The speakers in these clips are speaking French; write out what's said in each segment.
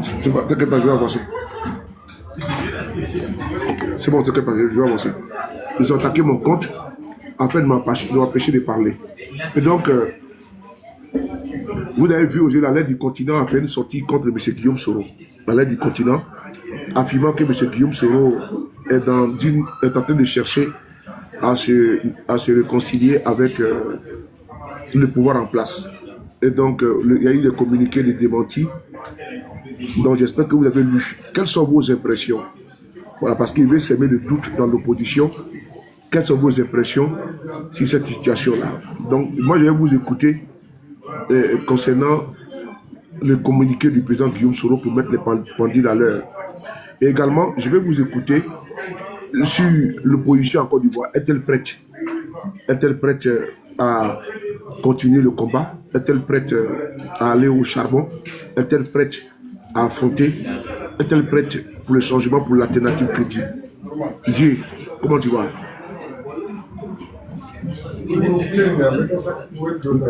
C'est bon, t'inquiète pas, je vais avancer. C'est bon, t'inquiète pas, je vais avancer. Ils ont attaqué mon compte afin de m'empêcher de parler. Et donc, vous avez vu aujourd'hui, la lettre du continent a fait une sortie contre M. Guillaume Soro. La lettre du continent, affirmant que M. Guillaume Soro est en train de chercher à se réconcilier avec le pouvoir en place. Et donc, il y a eu des communiqués, des démentis. Donc, j'espère que vous avez lu. Quelles sont vos impressions? Voilà, parce qu'il veut s'aimer le doute dans l'opposition. Quelles sont vos impressions sur cette situation-là? Donc, moi, je vais vous écouter concernant le communiqué du président Guillaume Soro pour mettre les pendules à l'heure. Et également, je vais vous écouter sur l'opposition en Côte d'Ivoire. Est-elle prête? Est-elle prête à continuer le combat? Est-elle prête à aller au charbon? Est-elle prête à affronter? Est-elle prête pour le changement, pour l'alternative crédible? Zé, comment tu vas?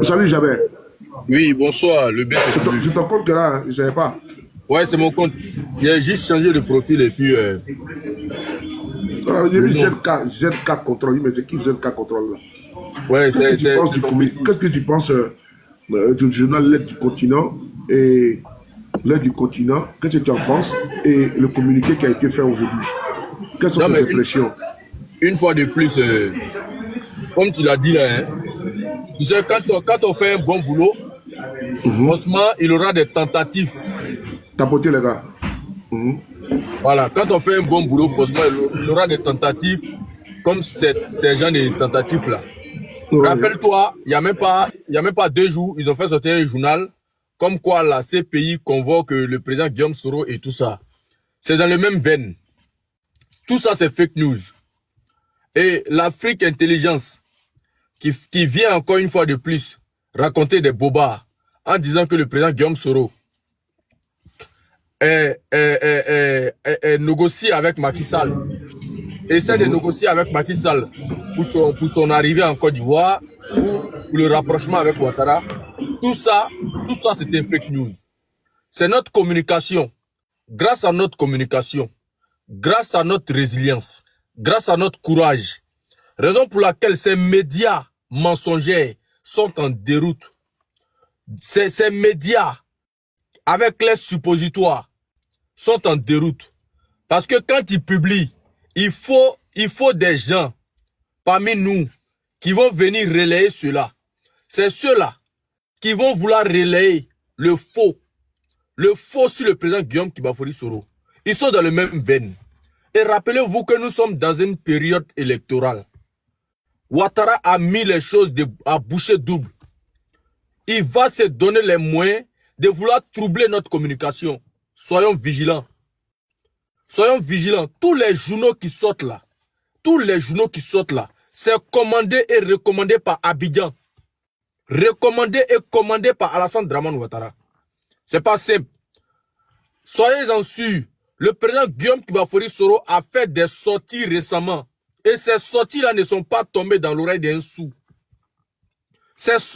Salut Jabert. Oui, bonsoir, le bien. C'est ton compte que là, hein? Je ne savais pas. Ouais, c'est mon compte. J'ai juste changé de profil et puis... J'ai mis ZK Control. Mais c'est qui ZK Control là? Ouais, qu'est-ce que tu penses du journal L'aide du continent et L'aide du continent? Qu'est-ce que tu en penses? Et le communiqué qui a été fait aujourd'hui. Quelles sont tes impressions? Une fois de plus, comme tu l'as dit là, hein, tu sais, quand on fait un bon boulot, franchement, il y aura des tentatives. Tapoter les gars. Voilà, quand on fait un bon boulot, franchement, il y aura des tentatives comme ces gens de tentatives là. Ouais. Rappelle-toi, il n'y a même pas 2 jours, ils ont fait sortir un journal comme quoi la CPI convoque le président Guillaume Soro et tout ça. C'est dans le même veine. Tout ça, c'est fake news. Et l'Afrique Intelligence, qui vient encore une fois de plus raconter des bobards en disant que le président Guillaume Soro négocie avec Macky Sall, essaie de négocier avec Macky Sall pour son arrivée en Côte d'Ivoire ou pour le rapprochement avec Ouattara. Tout ça c'était fake news. C'est notre communication. Grâce à notre communication, grâce à notre résilience, grâce à notre courage, raison pour laquelle ces médias mensongers sont en déroute. Ces médias, avec les suppositoires, sont en déroute. Parce que quand ils publient, il faut des gens parmi nous qui vont venir relayer cela. C'est ceux-là qui vont vouloir relayer le faux sur le président Guillaume Kibafori Soro. Ils sont dans le même veine. Et rappelez-vous que nous sommes dans une période électorale. Ouattara a mis les choses à bouchée double. Il va se donner les moyens de vouloir troubler notre communication. Soyons vigilants. Soyons vigilants. Tous les journaux qui sortent là, c'est commandé et recommandé par Abidjan. Recommandé et commandé par Alassane Dramane Ouattara. C'est pas simple. Soyez-en sûrs. Le président Guillaume Kibafori Soro a fait des sorties récemment. Et ces sorties-là ne sont pas tombées dans l'oreille d'un sou.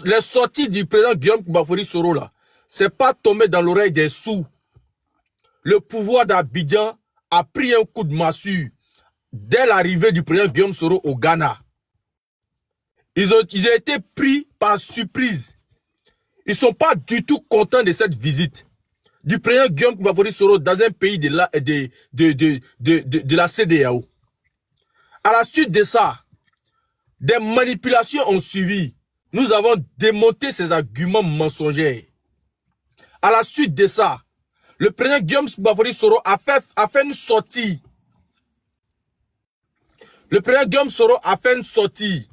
Les sorties du président Guillaume Kibafori Soro là, c'est pas tombé dans l'oreille des sous. Le pouvoir d'Abidjan a pris un coup de massue dès l'arrivée du président Guillaume Soro au Ghana. Ils ont été pris par surprise. Ils ne sont pas du tout contents de cette visite du président Guillaume Kibafori Soro dans un pays de la CEDEAO. À la suite de ça, des manipulations ont suivi. Nous avons démonté ces arguments mensongers. À la suite de ça, le président Guillaume Kibafori Soro a fait une sortie. Le président Guillaume Soro a fait une sortie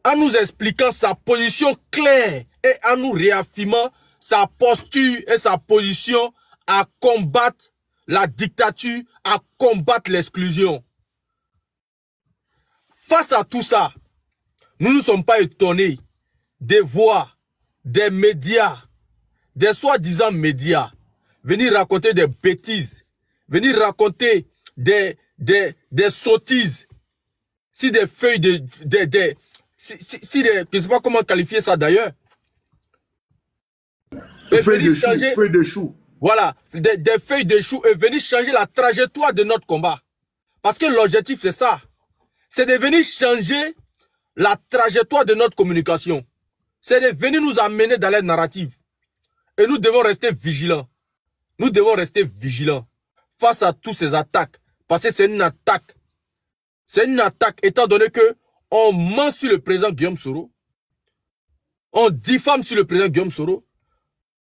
en nous expliquant sa position claire et en nous réaffirmant sa posture et sa position à combattre la dictature, à combattre l'exclusion. Face à tout ça, nous ne sommes pas étonnés de voir des médias, des soi-disant médias, venir raconter des bêtises, venir raconter des sottises, si des feuilles je ne sais pas comment qualifier ça d'ailleurs. et feuilles venir de chou, changer, feuilles de chou. voilà, des feuilles de chou et venir changer la trajectoire de notre combat. Parce que l'objectif, c'est ça. C'est de venir changer la trajectoire de notre communication. C'est de venir nous amener dans les narratives. Et nous devons rester vigilants. Nous devons rester vigilants face à toutes ces attaques. Parce que c'est une attaque. C'est une attaque étant donné que on ment sur le président Guillaume Soro. On diffame sur le président Guillaume Soro.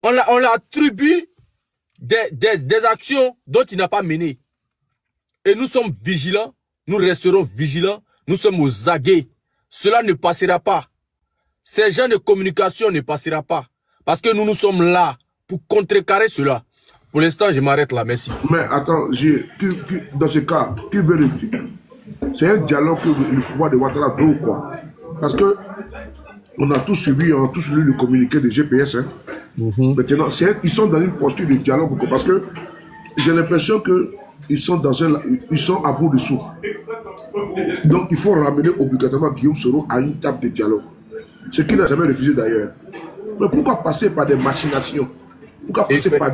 On l'attribue des actions dont il n'a pas mené. Et nous sommes vigilants. Nous resterons vigilants. Nous sommes aux aguets. Cela ne passera pas. Ces gens de communication ne passera pas. Parce que nous sommes là pour contrecarrer cela. Pour l'instant, je m'arrête là. Merci. Mais attends, dans ce cas, qui veut le dire? C'est un dialogue que le pouvoir de Ouattara veut ou quoi? Parce que on a tous suivi, on a tous lu le communiqué de GPS. Hein. Maintenant, ils sont dans une posture de dialogue. Parce que j'ai l'impression qu'ils sont à bout de souffle. Donc il faut ramener obligatoirement Guillaume Soro à une table de dialogue. Ce qu'il n'a jamais refusé d'ailleurs. Mais pourquoi passer par des machinations? Pourquoi passer par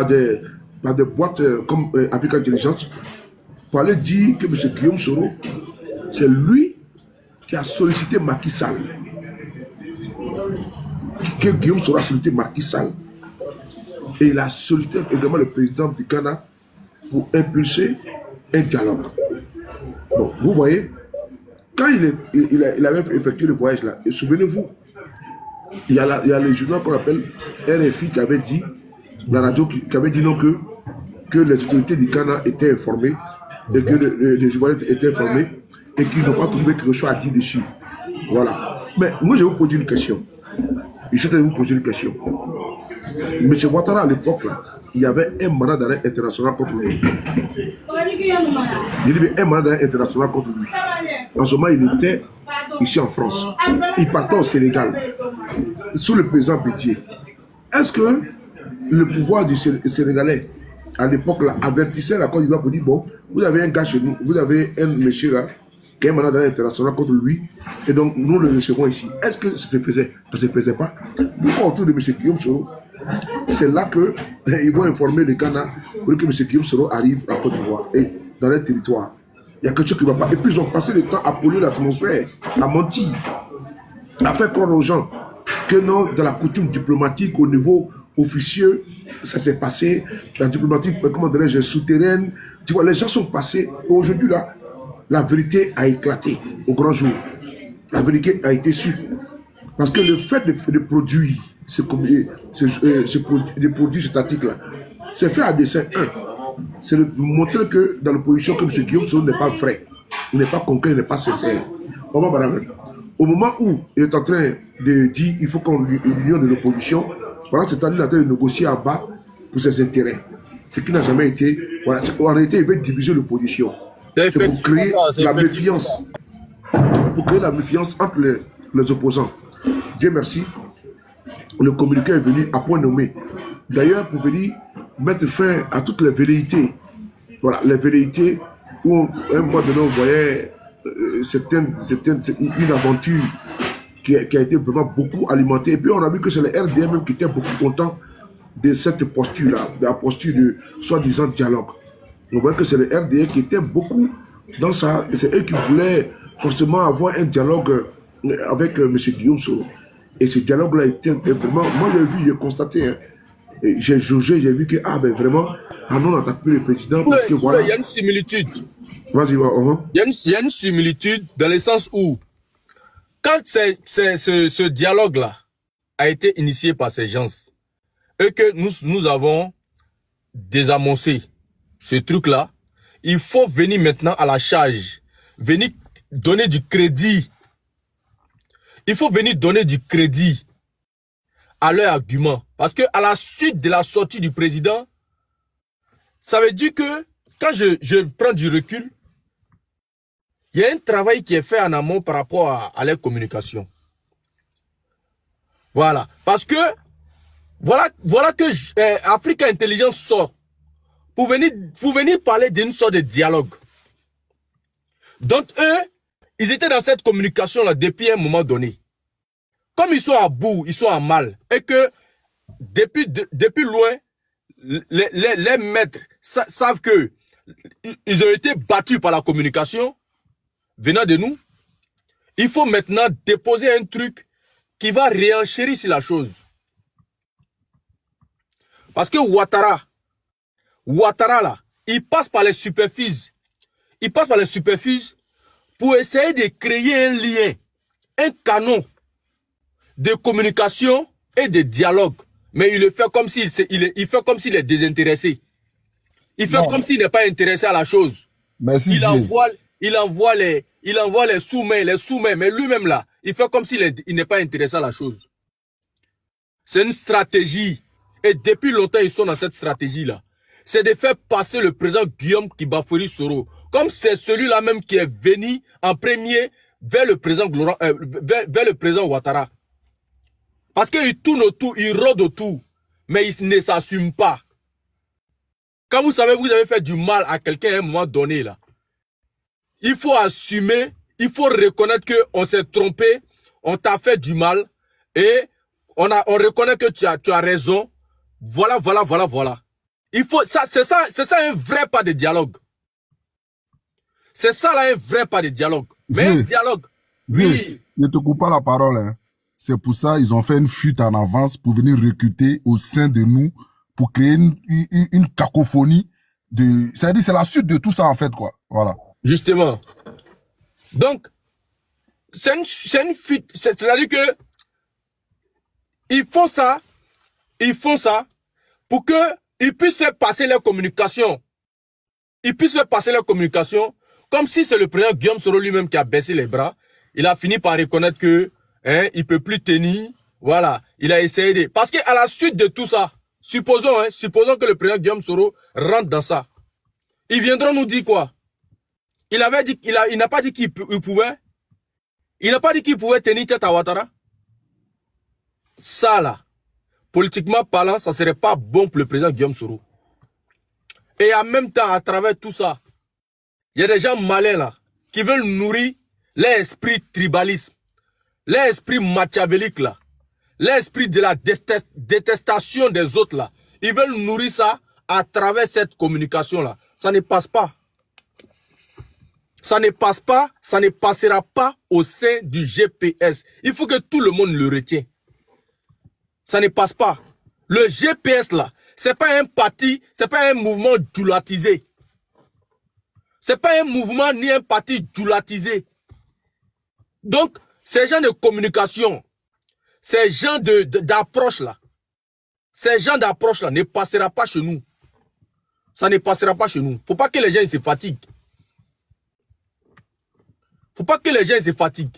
des boîtes comme Africa Intelligence pour aller dire que M. Guillaume Soro, c'est lui qui a sollicité Macky Sall. Que Guillaume Soro a sollicité Macky Sall. Et il a sollicité également le président du Ghana pour impulser un dialogue. Bon, vous voyez, quand il avait effectué le voyage là, et souvenez-vous, il y a le journal qu'on appelle RFI qui avait dit, la radio qui avait dit non que les autorités du Ghana étaient informées et que les Ivoiriens étaient informés et qu'ils n'ont pas trouvé quelque chose à dire dessus. Voilà. Mais moi, je vais vous poser une question. Je suis en train de vous poser une question. M. Ouattara, à l'époque, il y avait un mandat d'arrêt international contre lui. Il y avait un mandat d'arrêt international contre lui. En ce moment, il était ici en France. Il partait au Sénégal, sous le président Bédié. Est-ce que le pouvoir du Sénégalais, à l'époque, avertissait la Côte d'Ivoire pour dire, bon, vous avez un gars chez nous, vous avez un monsieur là, qui a un mandat d'arrêt international contre lui, et donc nous le recevons ici. Est-ce que ça se faisait? Ça ne se faisait pas. Pourquoi autour de M. Guillaume Soro? C'est là qu'ils vont informer le Ghana pour que M. Guillaume Soro arrive à Côte d'Ivoire et dans leur territoire. Il y a quelque chose qui ne va pas. Et puis ils ont passé le temps à polluer l'atmosphère, à mentir, à faire croire aux gens que non, dans la coutume diplomatique, au niveau officieux, ça s'est passé. La diplomatie, comment dirais-je, souterraine. Tu vois, les gens sont passés. Aujourd'hui, là, la vérité a éclaté au grand jour. La vérité a été sûre. Parce que le fait de produire de produire cet article-là, c'est fait à dessein. C'est de montrer que dans l'opposition, que M. Guillaume Soro n'est pas vrai. Il n'est pas concret, il n'est pas sincère. Au moment où il est en train de dire qu'il faut qu'on l'union de l'opposition, pendant ce temps, il est en train de négocier en bas pour ses intérêts. Ce qui n'a jamais été. Voilà. En réalité, il veut diviser l'opposition. C'est pour créer la méfiance. Pour créer la méfiance entre les opposants. Dieu merci, le communiqué est venu à point nommé. D'ailleurs, pour venir mettre fin à toutes les velléités. Voilà, les velléités où, à un moment donné, on voyait une aventure qui a été vraiment beaucoup alimentée. Et puis, on a vu que c'est les RDM même qui étaient beaucoup contents de cette posture-là, de la posture de soi-disant dialogue. On voit que c'est les RDM qui étaient beaucoup dans ça. C'est eux qui voulaient forcément avoir un dialogue avec M. Guillaume Soro. Et ce dialogue-là était vraiment... Moi, j'ai vu, j'ai constaté, hein, j'ai jaugé, j'ai vu que, vraiment, on n'attaque plus le président parce que voilà... Il y a une similitude. Vas-y, Il y a une similitude dans le sens où, quand ce dialogue-là a été initié par ces gens, et que nous avons désamorcé ce truc-là, il faut venir maintenant à la charge, venir donner du crédit. Il faut venir donner du crédit à leur argument. Parce que à la suite de la sortie du président, ça veut dire que quand je prends du recul, il y a un travail qui est fait en amont par rapport à leur communication. Voilà. Parce que voilà que Africa Intelligence sort pour venir parler d'une sorte de dialogue. Donc eux, ils étaient dans cette communication-là depuis un moment donné. Comme ils sont à bout, ils sont à mal, et que depuis loin, les maîtres savent que ils ont été battus par la communication venant de nous. Il faut maintenant déposer un truc qui va réenchérir sur la chose. Parce que Ouattara là, il passe par les superficies. Il passe par les superficies pour essayer de créer un lien, un canon de communication et de dialogue. Mais il le fait comme s'il est désintéressé. Il fait comme s'il n'est pas intéressé à la chose. Merci. Il envoie les sous-mains, mais lui-même là, il fait comme s'il n'est pas intéressé à la chose. C'est une stratégie. Et depuis longtemps, ils sont dans cette stratégie-là. C'est de faire passer le président Guillaume Kibafori Soro. Comme c'est celui-là même qui est venu en premier vers le président Ouattara. Parce qu'il tourne autour, il rôde autour, mais il ne s'assume pas. Quand vous savez, vous avez fait du mal à quelqu'un à un moment donné, là, il faut assumer, il faut reconnaître qu'on s'est trompé, on t'a fait du mal, et on reconnaît que tu as raison. Voilà. Il faut, c'est ça un vrai pas de dialogue. C'est ça là un vrai pas de dialogue. Mais un dialogue, oui. Ne te coupe pas la parole, hein. C'est pour ça ils ont fait une fuite en avance pour venir recruter au sein de nous pour créer une cacophonie de. C'est-à-dire c'est la suite de tout ça en fait quoi. Voilà. Justement. Donc c'est une fuite. C'est-à-dire que ils font ça pour que ils puissent faire passer leur communication. Ils puissent faire passer leur communication comme si c'est le président Guillaume Soro lui-même qui a baissé les bras. Il a fini par reconnaître que il peut plus tenir. Voilà. Il a essayé de... Parce qu'à la suite de tout ça, supposons que le président Guillaume Soro rentre dans ça. Ils viendront nous dire quoi? Il avait dit, il n'a pas dit qu'il pouvait. Il n'a pas dit qu'il pouvait tenir tête à Ouattara. Ça là, politiquement parlant, ça serait pas bon pour le président Guillaume Soro. Et en même temps, à travers tout ça, il y a des gens malins là, qui veulent nourrir l'esprit tribalisme, l'esprit machiavélique là, l'esprit de la détestation des autres là. Ils veulent nourrir ça à travers cette communication là. Ça ne passe pas. Ça ne passe pas, ça ne passera pas au sein du GPS. Il faut que tout le monde le retienne. Ça ne passe pas. Le GPS là, c'est pas un parti, c'est pas un mouvement djoulatisé. C'est pas un mouvement ni un parti djoulatisé. Donc, ces gens de communication, ces gens d'approche là, ne passera pas chez nous. Ça ne passera pas chez nous. Faut pas que les gens se fatiguent. Faut pas que les gens se fatiguent.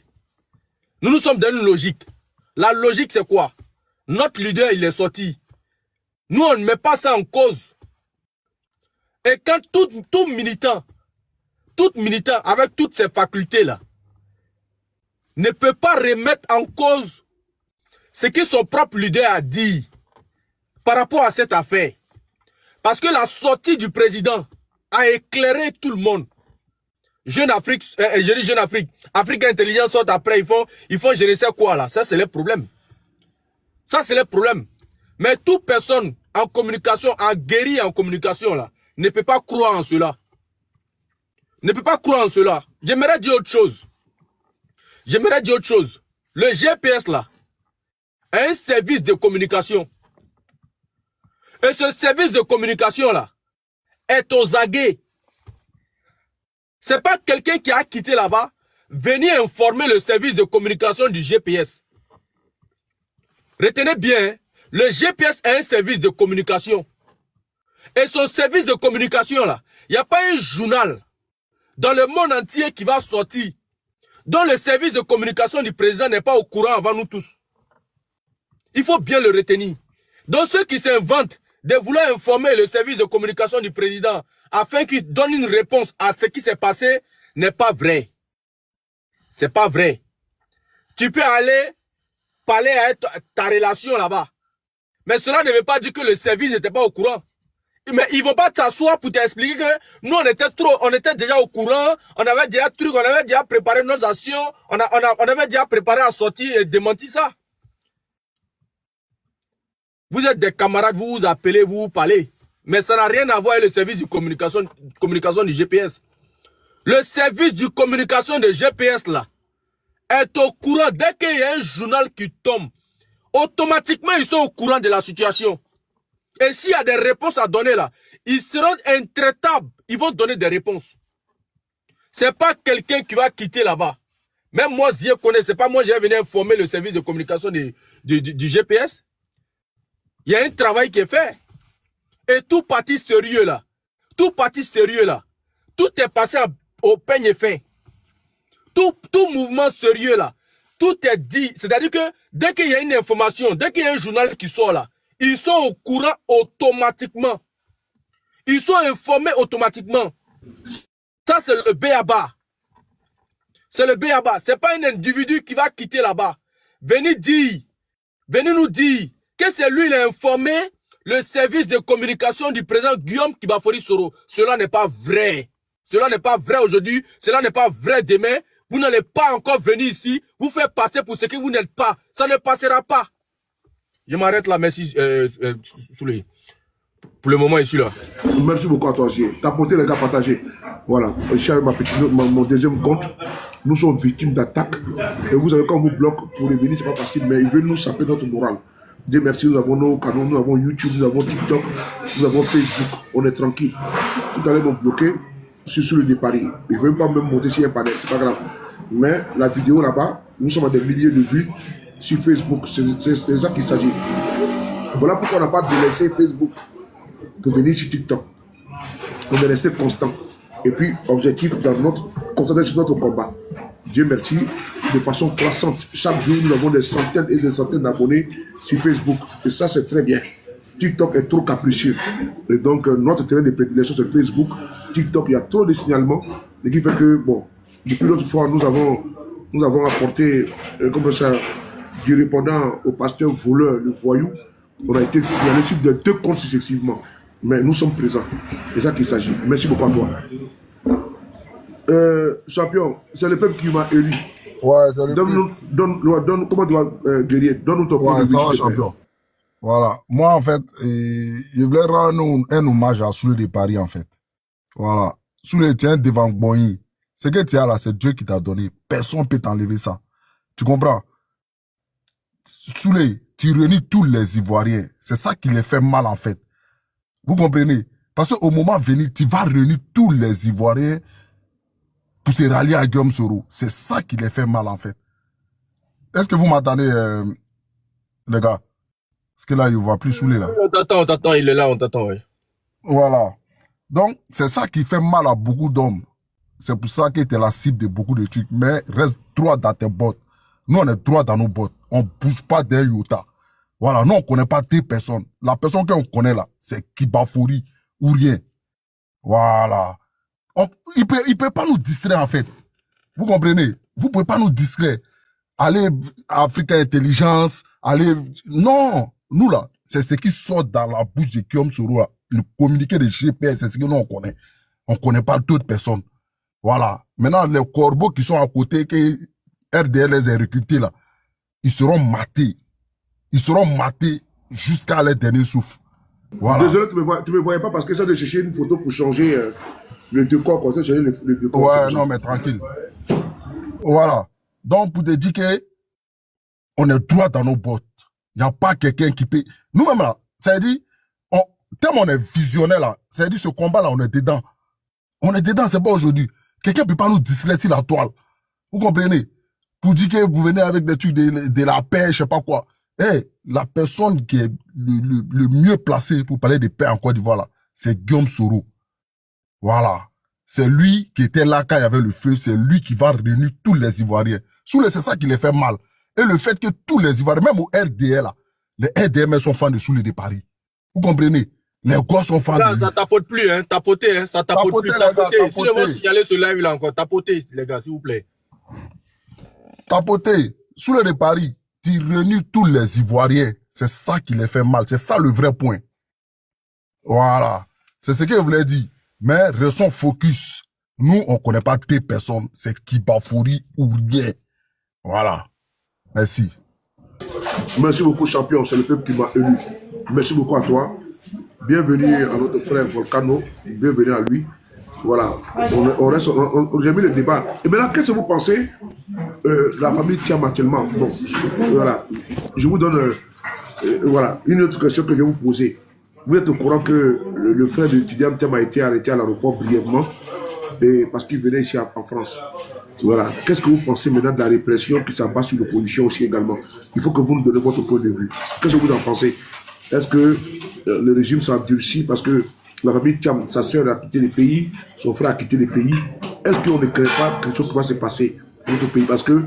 Nous sommes dans une logique. La logique c'est quoi? Notre leader il est sorti. Nous on ne met pas ça en cause. Et quand tout militant avec toutes ces facultés là, ne peut pas remettre en cause ce que son propre leader a dit par rapport à cette affaire. Parce que la sortie du président a éclairé tout le monde. Jeune Afrique, je dis Jeune Afrique, Afrique Intelligence sort après, ils font je ne sais quoi là. Ça c'est le problème. Ça c'est le problème. Mais toute personne en communication, en guéri en communication là, ne peut pas croire en cela. Ne peut pas croire en cela. J'aimerais dire autre chose. Le GPS là, est un service de communication. Et ce service de communication là, est aux aguets. C'est pas quelqu'un qui a quitté là-bas, venir informer le service de communication du GPS. Retenez bien, le GPS est un service de communication. Et son service de communication là, il n'y a pas un journal dans le monde entier qui va sortir, dont le service de communication du président n'est pas au courant avant nous tous. Il faut bien le retenir. Donc ceux qui s'inventent de vouloir informer le service de communication du président afin qu'il donne une réponse à ce qui s'est passé n'est pas vrai. C'est pas vrai. Tu peux aller parler à ta relation là-bas. Mais cela ne veut pas dire que le service n'était pas au courant. Mais ils vont pas t'asseoir pour t'expliquer que nous on était déjà au courant, on avait déjà préparé nos actions, on avait déjà préparé à sortir et démentir ça. Vous êtes des camarades, vous vous appelez, vous vous parlez. Mais ça n'a rien à voir avec le service de communication du GPS. Le service de communication de GPS là est au courant. Dès qu'il y a un journal qui tombe, automatiquement ils sont au courant de la situation. Et s'il y a des réponses à donner là, ils seront intraitables. Ils vont donner des réponses. C'est pas quelqu'un qui va quitter là-bas. Même moi, je connais, c'est pas moi, j'ai venu informer le service de communication du GPS. Il y a un travail qui est fait. Et tout parti sérieux là, tout est passé au peigne fin. Tout mouvement sérieux là, tout est dit. C'est-à-dire que dès qu'il y a une information, dès qu'il y a un journal qui sort là, ils sont au courant automatiquement. Ils sont informés automatiquement. Ça, c'est le B.A.B.A. C'est le B.A.B.A. C'est pas un individu qui va quitter là-bas. Venez nous dire que c'est lui qui a informé le service de communication du président Guillaume Kibafori Soro. Cela n'est pas vrai. Cela n'est pas vrai aujourd'hui. Cela n'est pas vrai demain. Vous n'allez pas encore venir ici. Vous faire passer pour ce que vous n'êtes pas. Ça ne passera pas. Je m'arrête là. Merci, Souley. Pour le moment, je suis là. Merci beaucoup à toi, J. Tapoter les gars, partagez. Voilà. Mon deuxième compte. Nous sommes victimes d'attaques. Et vous savez, quand on vous bloque pour revenir, c'est pas facile, mais ils veulent nous saper notre morale. Dieu merci, nous avons nos canaux, nous avons YouTube, nous avons TikTok, nous avons Facebook. On est tranquille. Tout à l'heure, ils m'ont bloqué sur le départ. Ils ne veulent pas même monter sur un panel, c'est pas grave. Mais la vidéo là-bas, nous sommes à des milliers de vues sur Facebook. C'est de ça qu'il s'agit. Voilà pourquoi on n'a pas délaissé Facebook pour venir sur TikTok. On est resté constant. Et puis, objectif dans concentrer sur notre combat. Dieu merci, de façon croissante. Chaque jour, nous avons des centaines et des centaines d'abonnés sur Facebook. Et ça, c'est très bien. TikTok est trop capricieux. Et donc, notre terrain de prédilection, c'est Facebook. TikTok, il y a trop de signalements. Ce qui fait que, bon, depuis l'autre fois, nous avons apporté, comme ça, du répondant au pasteur voleur, le voyou. On a été signalé sur de 2 comptes successivement. Mais nous sommes présents. C'est ça qu'il s'agit. Merci beaucoup à toi. Champion, c'est le peuple qui m'a élu. Ouais, c'est le peuple. Donne, comment tu vas, guerrier? Donne-nous ton point de vue. Ça va, champion. Voilà. Moi, en fait, je voulais rendre un hommage à Souley de Paris, en fait. Voilà. Souley, tu es devant Boigny. Ce que tu as là, c'est Dieu qui t'a donné. Personne ne peut t'enlever ça. Tu comprends? Souley, tu réunis tous les Ivoiriens. C'est ça qui les fait mal, en fait. Vous comprenez? Parce qu'au moment venu, tu vas réunir tous les Ivoiriens pour se rallier à Guillaume Soro. C'est ça qui les fait mal, en fait. Est-ce que vous m'entendez, les gars? Parce que là, il ne va plus Souley, là. On t'attend, il est là, on t'attend, oui. Voilà. Donc, c'est ça qui fait mal à beaucoup d'hommes. C'est pour ça que tu es la cible de beaucoup de trucs. Mais reste droit dans tes bottes. Nous, on est droit dans nos bottes. On ne bouge pas d'un iota. Voilà, nous, on ne connaît pas des personnes. La personne qu'on connaît là, c'est Kibafori ou rien. Voilà. Il peut pas nous distraire, en fait. Vous comprenez? Vous ne pouvez pas nous distraire. Allez, Africa Intelligence, allez... Non! Nous, là, c'est ce qui sort dans la bouche de Guillaume Soro. Le communiqué de GPS, c'est ce que nous, on connaît. On ne connaît pas d'autres personnes. Voilà. Maintenant, les corbeaux qui sont à côté, que RDL les a recrutés, là, ils seront matés. Ils seront matés jusqu'à leur dernier souffle. Voilà. Désolé, tu me voyais pas parce que j'ai de chercher une photo pour changer le décor. Comme ça, changer le décor. Ouais, non, mais tranquille. Voilà. Donc, pour te dire que on est droit dans nos bottes. Il n'y a pas quelqu'un qui peut... Nous-mêmes, là, ça veut dire, tellement on est visionnaire, là, ça veut dire ce combat-là, on est dedans. On est dedans, c'est pas aujourd'hui. Quelqu'un ne peut pas nous distraire sur la toile. Vous comprenez? Pour dire que vous venez avec des trucs de la paix, je sais pas quoi. Hey, la personne qui est le mieux placée pour parler de paix en Côte d'Ivoire, c'est Guillaume Soro. Voilà. C'est lui qui était là quand il y avait le feu. C'est lui qui va réunir tous les Ivoiriens. Souley, c'est ça qui les fait mal. Et le fait que tous les Ivoiriens, même au RDL, là, les RDM sont fans de Souley de Paris. Vous comprenez? Les gosses sont fans de lui. Ça tapote plus, hein. Tapoter, hein. Ça tapote plus. Tapoter. Si les vont signaler ce live là encore, tapoter, les gars, s'il vous plaît. Tapoter. Souley de Paris. Tu réunis tous les Ivoiriens. C'est ça qui les fait mal. C'est ça le vrai point. Voilà. C'est ce que je voulais dire. Mais restons focus. Nous, on ne connaît pas tes personnes. C'est Kibafori ou rien. Voilà. Merci. Merci beaucoup, champion. C'est le peuple qui m'a élu. Merci beaucoup à toi. Bienvenue à notre frère Volcano. Bienvenue à lui. Voilà. J'ai mis le débat. Et maintenant, qu'est-ce que vous pensez la famille Thiam actuellement? Bon, voilà. Je vous donne voilà, une autre question que je vais vous poser. Vous êtes au courant que le frère de l'étudiant Thiam a été arrêté à l'aéroport brièvement parce qu'il venait ici en France. Voilà. Qu'est-ce que vous pensez maintenant de la répression qui s'abat sur l'opposition aussi également? Il faut que vous nous donnez votre point de vue. Qu'est-ce que vous en pensez? Est-ce que le régime s'endurcit parce que la famille Thiam, sa sœur a quitté le pays, son frère a quitté le pays? Est-ce qu'on ne craint pas quelque chose qui va se passer dans notre pays? Parce que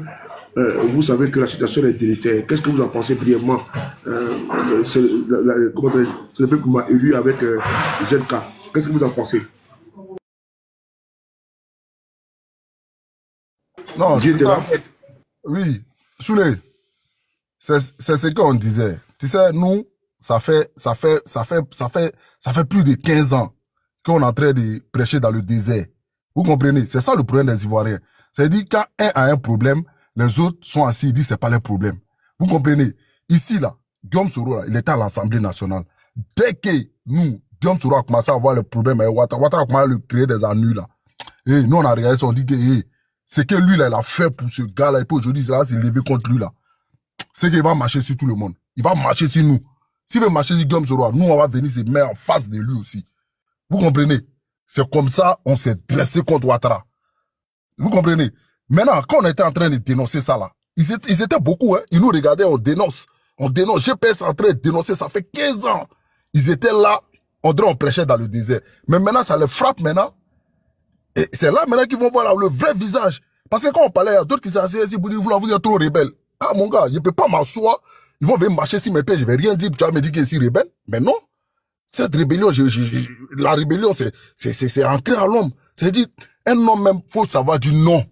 vous savez que la situation est délétère. Qu'est-ce que vous en pensez brièvement? C'est le peuple qui m'a élu avec ZK. Qu'est-ce que vous en pensez? Non, c'est ça. Oui, Souley, c'est ce qu'on disait. Tu sais, nous, ça fait plus de 15 ans qu'on est en train de prêcher dans le désert. Vous comprenez? C'est ça le problème des Ivoiriens. C'est-à-dire, quand un a un problème, les autres sont assis, ils disent c'est pas leur problème. Vous comprenez? Ici, là, Guillaume Soro, là, il était à l'Assemblée nationale. Dès que nous, Guillaume Soro a commencé à avoir le problème avec Ouattara a commencé à lui créer des ennuis, là. Et nous, on a regardé ça, on dit que, c'est que lui, là, il a fait pour ce gars-là, et puis aujourd'hui, là, c'est levé contre lui, là. C'est qu'il va marcher sur tout le monde. Il va marcher sur nous. S'il veut marcher sur Guillaume Soro, nous, on va venir se mettre en face de lui aussi. Vous comprenez? C'est comme ça, on s'est dressé contre Ouattara. Vous comprenez? Maintenant, quand on était en train de dénoncer ça, là, ils étaient beaucoup, hein. Ils nous regardaient, on dénonce. On dénonce. GPS en train de dénoncer, ça fait 15 ans. Ils étaient là, on prêchait dans le désert. Mais maintenant, ça les frappe maintenant. Et c'est là maintenant qu'ils vont voir là, le vrai visage. Parce que quand on parlait, il y a d'autres qui s'assoient ici pour dire, vous êtes trop rebelle. Ah mon gars, je ne peux pas m'asseoir. Ils vont venir marcher sur mes pieds, je ne vais rien dire. Tu vas me dire que je suis rebelle. Mais non. Cette rébellion, la rébellion, c'est ancré à l'homme. C'est-à-dire, un homme même, il faut savoir du non.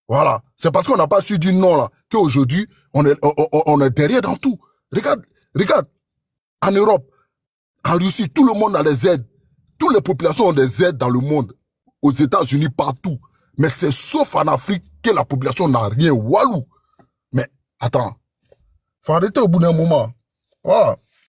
Voilà. C'est parce qu'on n'a pas su du non là qu'aujourd'hui, on est derrière dans tout. Regarde. En Europe, en Russie, tout le monde a des aides. Toutes les populations ont des aides dans le monde. Aux États-Unis, partout. Mais c'est sauf en Afrique que la population n'a rien. Walou. Mais, attends. Faut arrêter au bout d'un moment. Voilà.